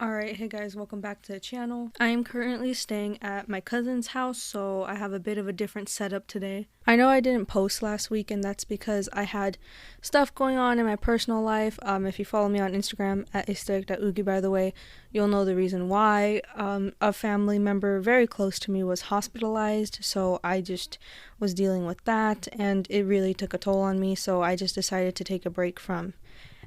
Alright, hey guys, welcome back to the channel. I am currently staying at my cousin's house, so I have a bit of a different setup today. I know I didn't post last week, and that's because I had stuff going on in my personal life. If you follow me on Instagram at istek.ugi, by the way, you'll know the reason why. A family member very close to me was hospitalized, so I just was dealing with that, and it really took a toll on me, so I just decided to take a break from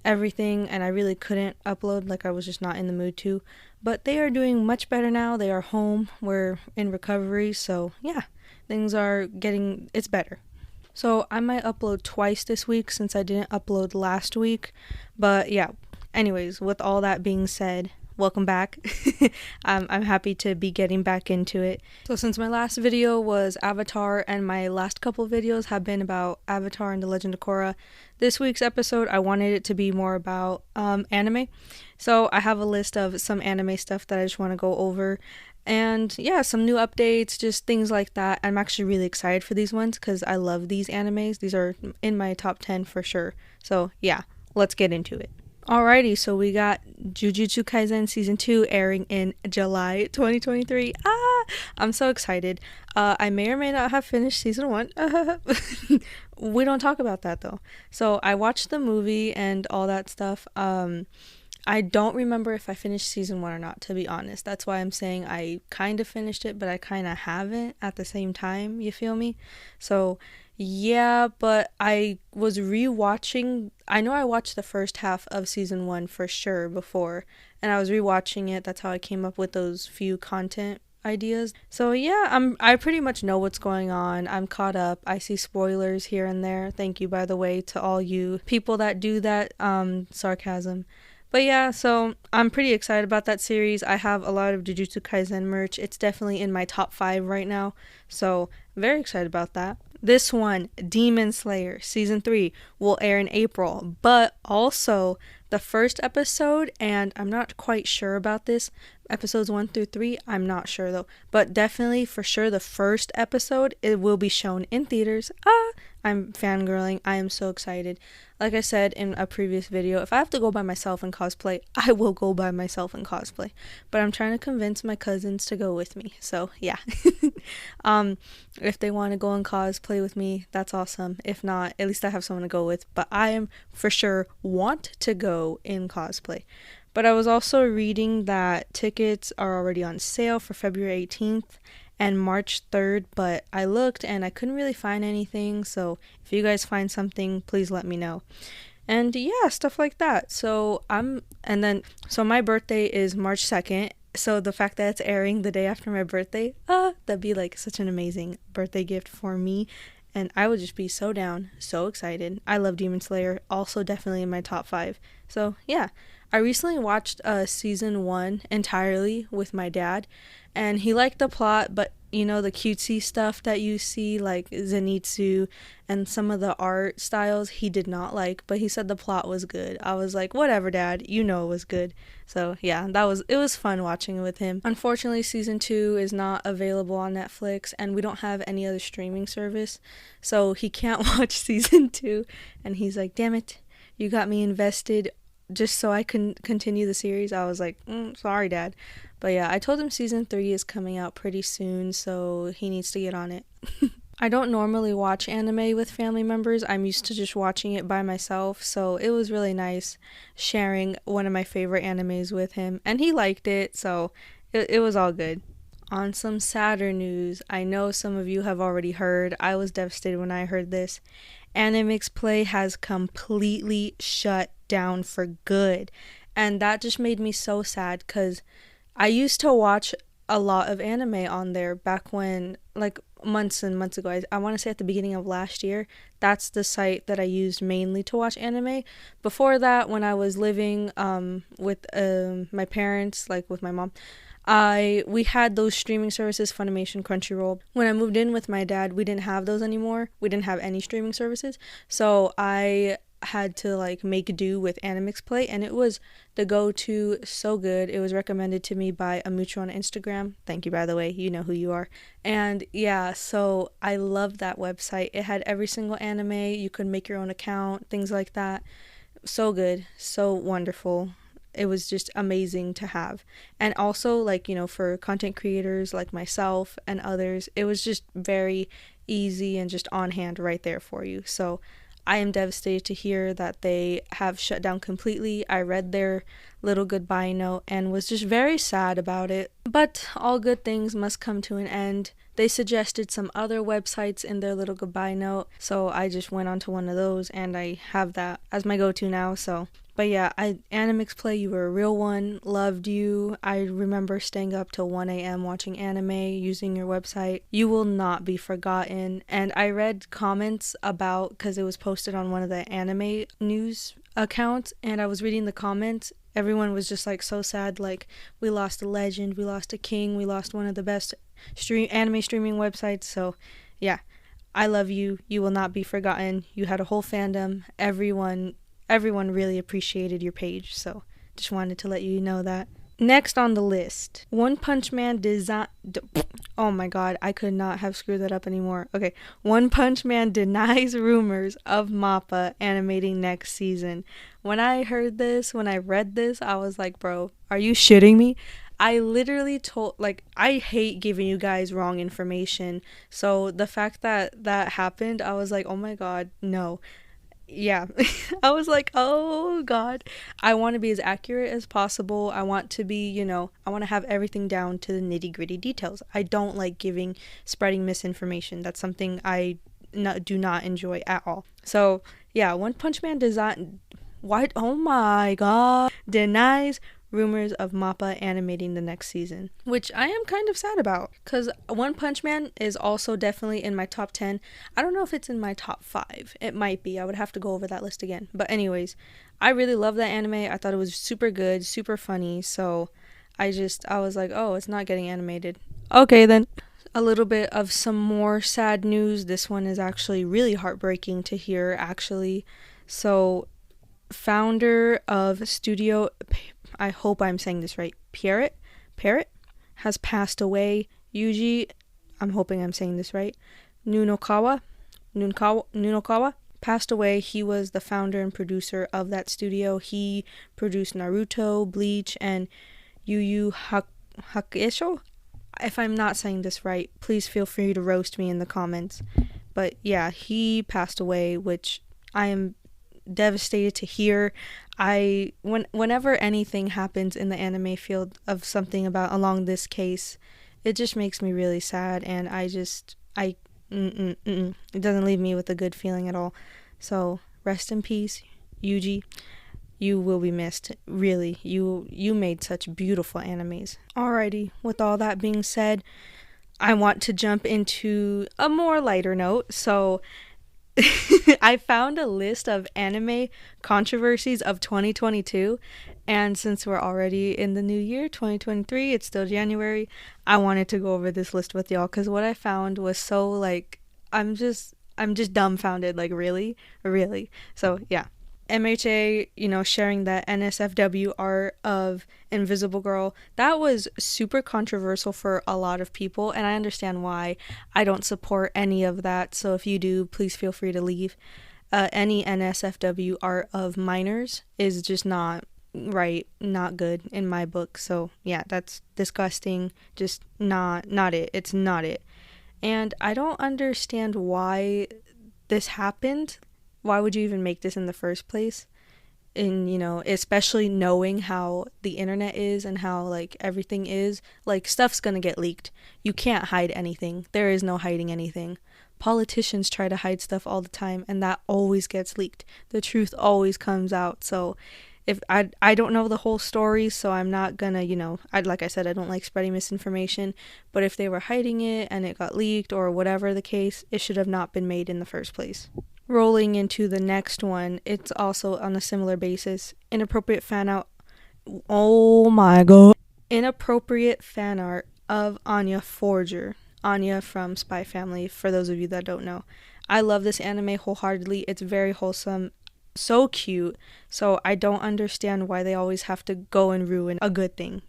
everything, and I really couldn't upload, like I was just not in the mood to. But they are doing much better now. They are home. We're in recovery, so yeah, things are getting, it's better. So I might upload twice this week since I didn't upload last week. But yeah, anyways, with all that being said, welcome back. I'm happy to be getting back into it. So since my last video was Avatar and my last couple videos have been about Avatar and the Legend of Korra, this week's episode I wanted it to be more about anime. So I have a list of some anime stuff that I just want to go over. And yeah, some new updates, just things like that. I'm actually really excited for these ones because I love these animes. These are in my top 10 for sure. So yeah, let's get into it. Alrighty, so we got Jujutsu Kaisen Season 2 airing in July 2023. I'm so excited. I may or may not have finished Season 1. We don't talk about that though. So I watched the movie and all that stuff. I don't remember if I finished Season 1 or not, to be honest. That's why I'm saying I kind of finished it, but I kind of haven't at the same time, you feel me? So yeah, but I was rewatching. I know I watched the first half of Season 1 for sure before, and I was rewatching it. That's how I came up with those few content ideas. So yeah, I pretty much know what's going on. I'm caught up. I see spoilers here and there. Thank you, by the way, to all you people that do that. Sarcasm. But yeah, so I'm pretty excited about that series. I have a lot of Jujutsu Kaisen merch. It's definitely in my top 5 right now. So very excited about that. This one, Demon Slayer Season 3, will air in April, but also the first episode, and I'm not quite sure about this, episodes 1 through 3, I'm not sure though, but definitely for sure the first episode, it will be shown in theaters. I'm fangirling. I am so excited. Like I said in a previous video, if I have to go by myself and cosplay, I will go by myself and cosplay. But I'm trying to convince my cousins to go with me. So yeah. If they want to go and cosplay with me, that's awesome. If not, at least I have someone to go with. But I am for sure want to go in cosplay. But I was also reading that tickets are already on sale for February 18th and March 3rd, but I looked and I couldn't really find anything, so if you guys find something, please let me know. And yeah, stuff like that. So my birthday is March 2nd, so the fact that it's airing the day after my birthday, that'd be like such an amazing birthday gift for me. And I would just be so down, so excited. I love Demon Slayer, also definitely in my top 5. So yeah, I recently watched Season 1 entirely with my dad, and he liked the plot, but you know, the cutesy stuff that you see, like Zenitsu and some of the art styles, he did not like, but he said the plot was good. I was like, whatever, Dad, you know it was good. So yeah, it was fun watching it with him. Unfortunately, Season 2 is not available on Netflix, and we don't have any other streaming service, so he can't watch Season 2, and he's like, damn it, you got me invested just so I can continue the series. I was like, sorry, Dad. But yeah, I told him Season 3 is coming out pretty soon, so he needs to get on it. I don't normally watch anime with family members. I'm used to just watching it by myself, so it was really nice sharing one of my favorite animes with him, and he liked it, so it was all good. On some sadder news, I know some of you have already heard. I was devastated when I heard this. Animix Play has completely shut down for good, and that just made me so sad because I used to watch a lot of anime on there back when, like, months and months ago. I want to say at the beginning of last year. That's the site that I used mainly to watch anime. Before that, when I was living with my parents, like with my mom, we had those streaming services, Funimation, Crunchyroll. When I moved in with my dad, we didn't have those anymore. We didn't have any streaming services, so I had to like make do with Animix Play, and it was the go-to, so good. It was recommended to me by a mutual on Instagram. Thank you, by the way, you know who you are. And yeah, so I loved that website. It had every single anime. You could make your own account, things like that. So good, so wonderful. it was just amazing to have. And also, like, for content creators like myself and others, it was just very easy and just on hand right there for you. So I am devastated to hear that they have shut down completely. I read their little goodbye note and was just very sad about it. But all good things must come to an end. They suggested some other websites in their little goodbye note, so I just went onto one of those and I have that as my go-to now. But yeah, Animix Play, you were a real one. Loved you. I remember staying up till 1 a.m. watching anime using your website. You will not be forgotten. And I read comments about, because it was posted on one of the anime news accounts, and I was reading the comments. Everyone was just like so sad, like, we lost a legend, we lost a king, we lost one of the best anime streaming websites. So yeah, I love you. You will not be forgotten. You had a whole fandom. Everyone really appreciated your page, so just wanted to let you know that. Next on the list, One Punch Man oh my god, I could not have screwed that up anymore. Okay, One Punch Man denies rumors of MAPPA animating next season. When I read this, I was like, bro, are you shitting me? I literally I hate giving you guys wrong information. So the fact that that happened, I was like, oh my god, no. Yeah. I was like, oh god, I want to be as accurate as possible. I want to be, I want to have everything down to the nitty gritty details. I don't like spreading misinformation. That's something I do not enjoy at all. So yeah, One Punch Man oh my god, denies rumors of MAPPA animating the next season, which I am kind of sad about, because One Punch Man is also definitely in my top 10. I don't know if it's in my top 5. It might be. I would have to go over that list again. But anyways, I really love that anime. I thought it was super good, super funny. So I was like, oh, it's not getting animated. Okay, then. A little bit of some more sad news. This one is actually really heartbreaking to hear, actually. So founder of Studio, I hope I'm saying this right, Parrot has passed away. Yuji, I'm hoping I'm saying this right, Nunokawa passed away. He was the founder and producer of that studio. He produced Naruto, Bleach, and Yu Yu Hakusho. If I'm not saying this right, please feel free to roast me in the comments. But yeah, he passed away, which I am devastated to hear. Whenever anything happens in the anime field of something along this case, it just makes me really sad, and it doesn't leave me with a good feeling at all. So rest in peace, Yuji. You will be missed. Really, you made such beautiful animes. Alrighty, with all that being said, I want to jump into a more lighter note. So I found a list of anime controversies of 2022, and since we're already in the new year, 2023, it's still January, I wanted to go over this list with y'all, because what I found was so, like, I'm just dumbfounded, like, really? So, yeah. MHA, sharing that NSFW art of Invisible Girl, that was super controversial for a lot of people, and I understand why. I don't support any of that, so if you do, please feel free to leave. Any NSFW art of minors is just not right, not good in my book. So yeah, that's disgusting. Just not it. It's not it. And I don't understand why this happened. Why would you even make this in the first place? And especially knowing how the internet is and how like everything is, like stuff's gonna get leaked. You can't hide anything. There is no hiding anything. Politicians try to hide stuff all the time, and that always gets leaked. The truth always comes out. So if I don't know the whole story, so I'm not gonna, like I said, I don't like spreading misinformation, but if they were hiding it and it got leaked or whatever the case, it should have not been made in the first place. Rolling into the next one, it's also on a similar basis. Inappropriate fan art. Oh my god. Inappropriate fan art of Anya Forger. Anya from Spy Family, for those of you that don't know. I love this anime wholeheartedly. It's very wholesome, so cute. So I don't understand why they always have to go and ruin a good thing,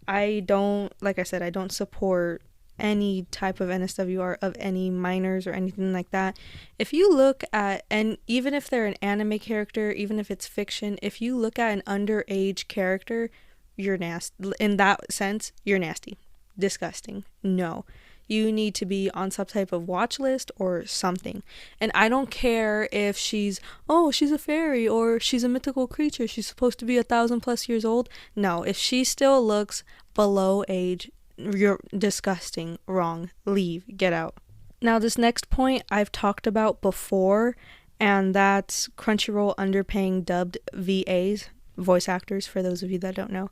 I don't, like I said, I don't support any type of NSWR of any minors or anything like that, if you look at, and even if they're an anime character, even if it's fiction, if you look at an underage character, you're nasty. In that sense, you're nasty. Disgusting. No. You need to be on some type of watch list or something. And I don't care if she's a fairy or she's a mythical creature. She's supposed to be 1,000+ years old. No, if she still looks below age, you're disgusting. Wrong. Leave. Get out. Now, this next point I've talked about before, and that's Crunchyroll underpaying dubbed VAs, voice actors, for those of you that don't know.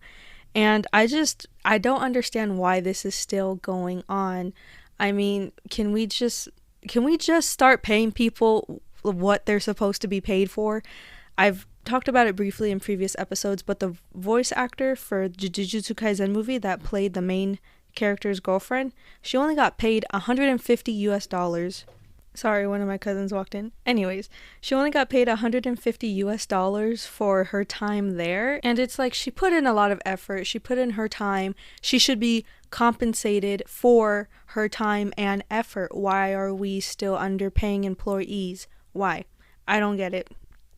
And I don't understand why this is still going on. I mean, can we just start paying people what they're supposed to be paid for? I've talked about it briefly in previous episodes, but the voice actor for Jujutsu Kaisen movie that played the main character's girlfriend, she only got paid $150. Sorry, one of my cousins walked in. Anyways, she only got paid $150 for her time there. And it's like, she put in a lot of effort. She put in her time. She should be compensated for her time and effort. Why are we still underpaying employees? Why? I don't get it.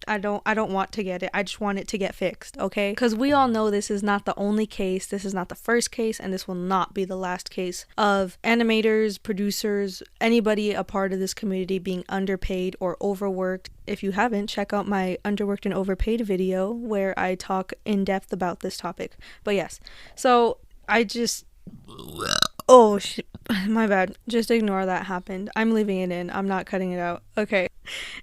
I don't want to get it. I just want it to get fixed, okay? Because we all know this is not the only case. This is not the first case, and this will not be the last case of animators, producers, anybody a part of this community being underpaid or overworked. If you haven't, check out my underworked and overpaid video where I talk in depth about this topic. But yes, so oh shit, my bad. Just ignore that happened. I'm leaving it in. I'm not cutting it out. Okay.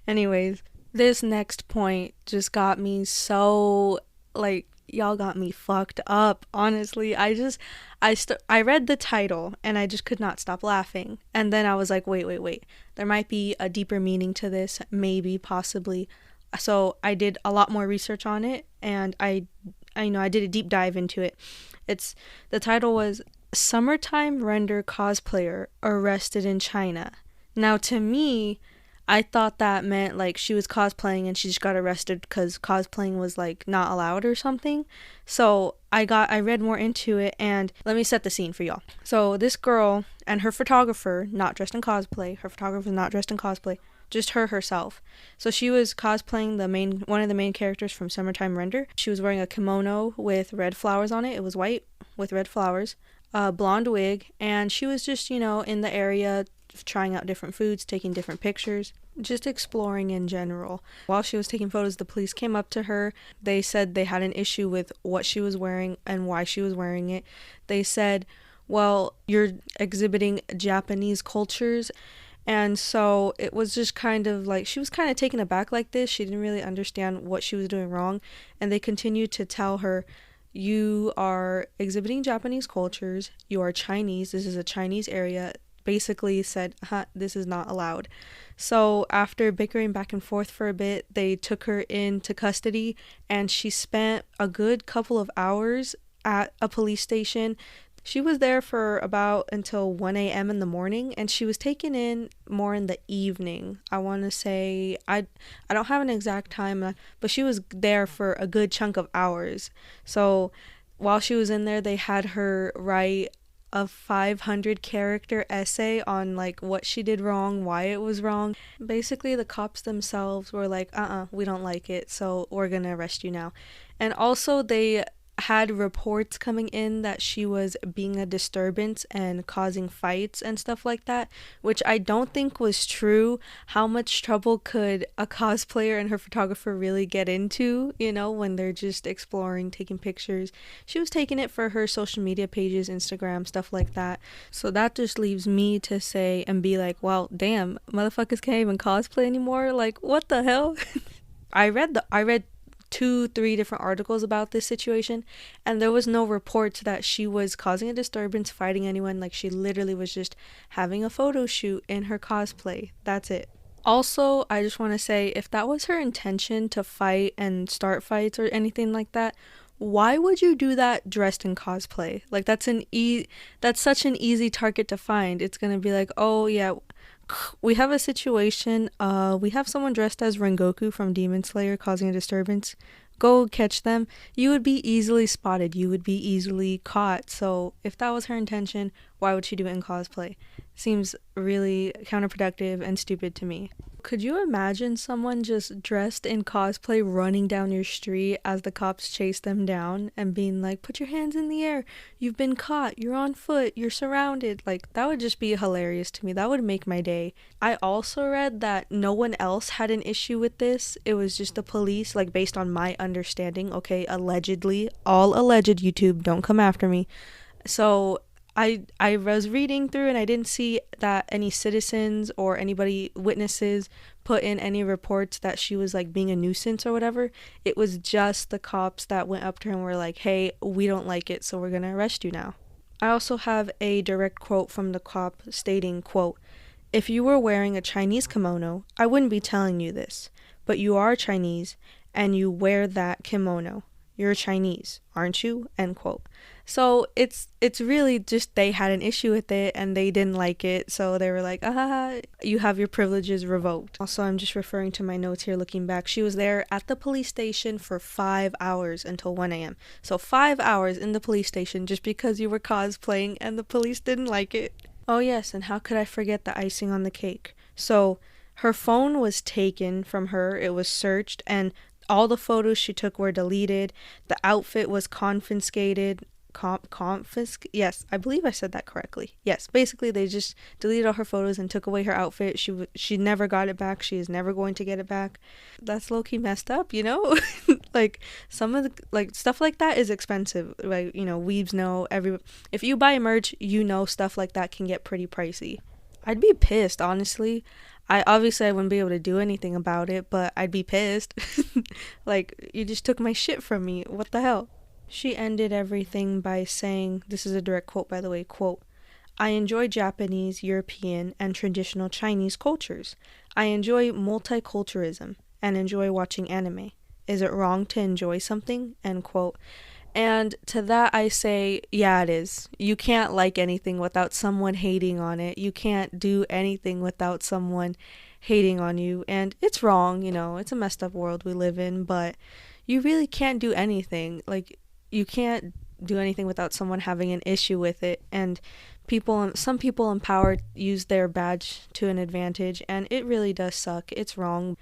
Anyways. This next point just got me so, like, y'all got me fucked up, honestly. I read the title and I just could not stop laughing. And then I was like, wait. There might be a deeper meaning to this, maybe, possibly. So I did a lot more research on it, and I did a deep dive into it. The title was Summertime Render Cosplayer Arrested in China. Now, to me, I thought that meant like she was cosplaying and she just got arrested because cosplaying was like not allowed or something. So I read more into it, and let me set the scene for y'all. So this girl and her photographer, not dressed in cosplay. Her photographer is not dressed in cosplay, just herself. So she was cosplaying one of the main characters from Summertime Render. She was wearing a kimono with red flowers on it. It was white with red flowers, a blonde wig, and she was just, in the area trying out different foods, taking different pictures, just exploring in general. While she was taking photos, the police came up to her. They said they had an issue with what she was wearing and why she was wearing it. They said, well, you're exhibiting Japanese cultures. And so it was just kind of like, she was kind of taken aback like this. She didn't really understand what she was doing wrong. And they continued to tell her, you are exhibiting Japanese cultures. You are Chinese. This is a Chinese area. Basically said, this is not allowed. So after bickering back and forth for a bit, they took her into custody, and she spent a good couple of hours at a police station. She was there for about until 1 a.m. in the morning, and she was taken in more in the evening. I want to say, I don't have an exact time, but she was there for a good chunk of hours. So while she was in there, they had her write a 500 character essay on like what she did wrong, why it was wrong. Basically, the cops themselves were like, we don't like it, so we're gonna arrest you now. And also they had reports coming in that she was being a disturbance and causing fights and stuff like that, which I don't think was true. How much trouble could a cosplayer and her photographer really get into, when they're just exploring, taking pictures? She was taking it for her social media pages, Instagram, stuff like that. So that just leaves me to say and be like, well, damn, motherfuckers can't even cosplay anymore? Like, what the hell? I read 2-3 different articles about this situation, and there was no reports that she was causing a disturbance, fighting anyone. Like, she literally was just having a photo shoot in her cosplay. That's it. Also, I just want to say, if that was her intention to fight and start fights or anything like that, why would you do that dressed in cosplay? Like, that's such an easy target to find. It's gonna be like, oh yeah, we have a situation, we have someone dressed as Rengoku from Demon Slayer causing a disturbance. go catch them, you would be easily spotted. You would be easily caught. So if that was her intention, why would she do it in cosplay? Seems really counterproductive and stupid to me. Could you imagine someone just dressed in cosplay running down your street as the cops chase them down and being like, put your hands in the air, you've been caught, you're on foot, you're surrounded? Like, that would just be hilarious to me. That would make my day. I also read that no one else had an issue with this. It was just the police, like, based on my understanding. Okay, allegedly, all alleged, YouTube, don't come after me. So I was reading through and I didn't see that any citizens or anybody, witnesses, put in any reports that she was like being a nuisance or whatever. It was just the cops that went up to her and were like, hey, we don't like it, so we're gonna arrest you now. I also have a direct quote from the cop stating, quote, if you were wearing a Chinese kimono, I wouldn't be telling you this, but you are Chinese and you wear that kimono. You're Chinese, aren't you? End quote. So it's really just they had an issue with it and they didn't like it, so they were like, you have your privileges revoked. Also, I'm just referring to my notes here looking back. She was there at the police station for 5 hours until 1 a.m. So 5 hours in the police station just because you were cosplaying and the police didn't like it. Oh yes, and how could I forget the icing on the cake? So her phone was taken from her, it was searched, and all the photos she took were deleted. The outfit was confiscated. Yes, I believe I said that correctly. Yes, basically they just deleted all her photos and took away her outfit. She never got it back. She is never going to get it back. That's low-key messed up, you know? Like, some of the, like, stuff like that is expensive. Like, you know, weebs know, if you buy merch, you know stuff like that can get pretty pricey. I'd be pissed, honestly. I wouldn't be able to do anything about it, but I'd be pissed. Like, you just took my shit from me. What the hell? She ended everything by saying, this is a direct quote by the way, quote, I enjoy Japanese, European, and traditional Chinese cultures. I enjoy multiculturalism and enjoy watching anime. Is it wrong to enjoy something? End quote. And to that I say, yeah, it is. You can't like anything without someone hating on it. You can't do anything without someone hating on you. And it's wrong, you know, it's a messed up world we live in, but you really can't do anything. Like, you can't do anything without someone having an issue with it. And some people in power use their badge to an advantage, and it really does suck. It's wrong.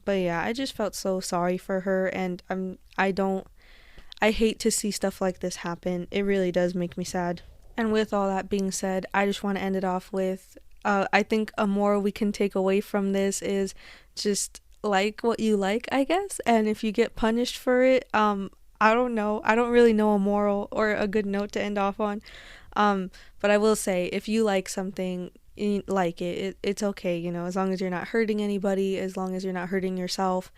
But yeah, I just felt so sorry for her, and I hate to see stuff like this happen. It really does make me sad. And with all that being said, I just want to end it off with, I think a moral we can take away from this is just like what you like, I guess. And if you get punished for it, I don't know. I don't really know a moral or a good note to end off on. But I will say, if you like something, you like it's okay, you know, as long as you're not hurting anybody, as long as you're not hurting yourself,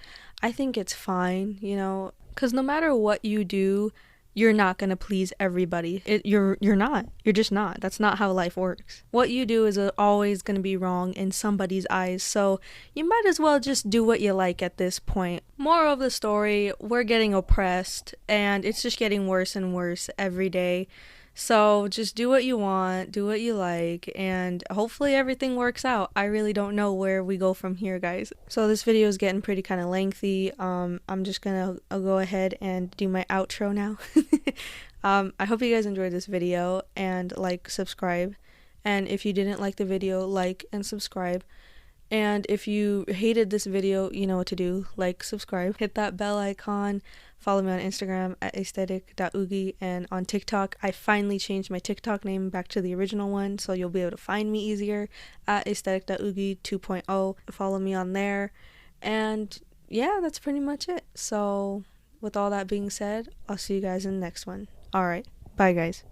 I think it's fine, you know, because no matter what you do, you're not going to please everybody. You're not. You're just not. That's not how life works. What you do is always going to be wrong in somebody's eyes, so you might as well just do what you like at this point. Moral of the story, we're getting oppressed, and it's just getting worse and worse every day. So just do what you want, do what you like, and hopefully everything works out. I really don't know where we go from here, guys. So this video is getting pretty kind of lengthy. I'm just gonna go ahead and do my outro now. I hope you guys enjoyed this video, and like, subscribe. And if you didn't like the video, like and subscribe. And if you hated this video, you know what to do. Like, subscribe, hit that bell icon, follow me on Instagram at aesthetic.oogie, and on TikTok, I finally changed my TikTok name back to the original one, so you'll be able to find me easier at aesthetic.oogie 2.0. Follow me on there. And yeah, that's pretty much it. So with all that being said, I'll see you guys in the next one. Alright, bye guys.